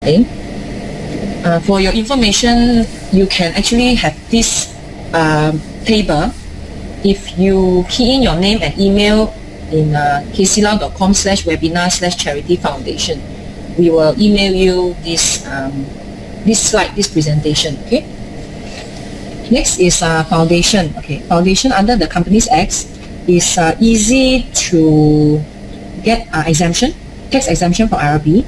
Okay. For your information, you can actually have this table. If you key in your name and email in kclau.com/webinar/charity foundation, we will email you this slide, this presentation. Okay. Next is foundation. Okay, foundation under the Companies Act is easy to get exemption, tax exemption for IRB.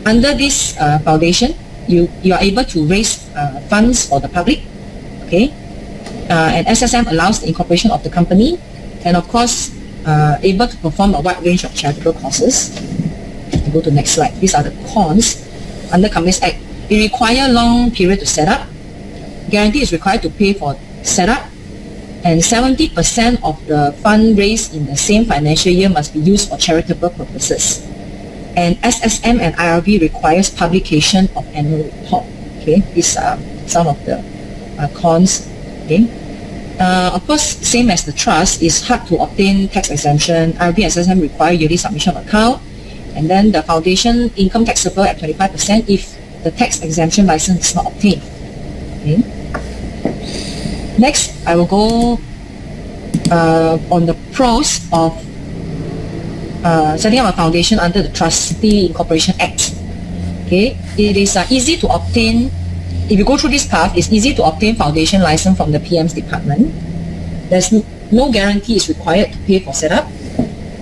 Under this foundation, you are able to raise funds for the public. Okay, and SSM allows the incorporation of the company, and of course, able to perform a wide range of charitable causes. Go to the next slide. These are the cons under Companies Act. It requires long period to set up. Guarantee is required to pay for setup, and 70% of the fund raised in the same financial year must be used for charitable purposes. And SSM and IRB requires publication of annual report. Okay, these are some of the cons. Okay, of course, same as the trust, is hard to obtain tax exemption. IRB and SSM require yearly submission of account, and then the foundation income taxable at 25% if the tax exemption license is not obtained. Okay. Next, I will go on the pros of setting up a foundation under the Trustee Incorporation Act. Okay, it is easy to obtain. If you go through this path, it's easy to obtain foundation license from the PM's department. There's no guarantee is required to pay for setup.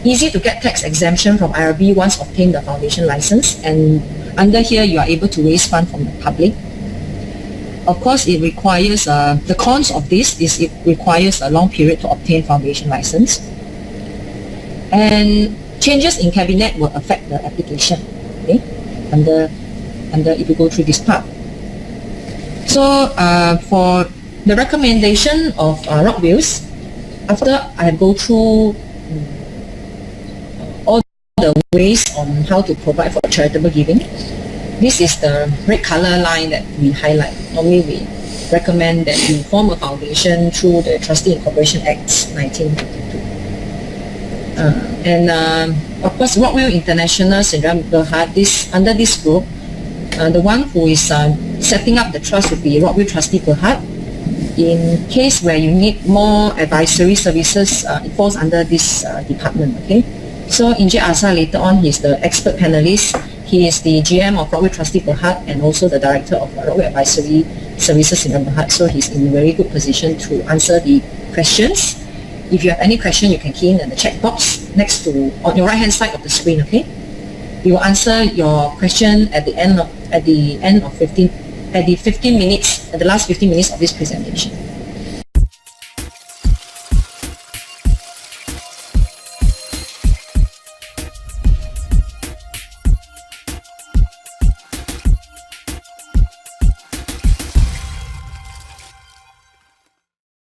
Easy to get tax exemption from IRB once obtained the foundation license, and under here you are able to raise funds from the public. Of course, it requires, the cons of this is it requires a long period to obtain foundation license. And changes in cabinet will affect the application, okay, under if you go through this part. So for the recommendation of Rockwills, after I go through all the ways on how to provide for charitable giving, this is the red color line that we highlight. Normally we recommend that you form a foundation through the Trustee Incorporation Act 1952. Of course, Rockville International Syndrome Berhad, under this group, the one who is setting up the trust would be Rockville Trustee Berhad. In case where you need more advisory services, it falls under this department. Okay, so Inje Asa later on, he is the expert panelist. He is the GM of Rockville Trustee Berhad and also the director of Rockville Advisory Services in Berhad. So he's in a very good position to answer the questions. If you have any question, you can key in the chat box next to on your right hand side of the screen. Okay, we will answer your question at the last 15 minutes of this presentation.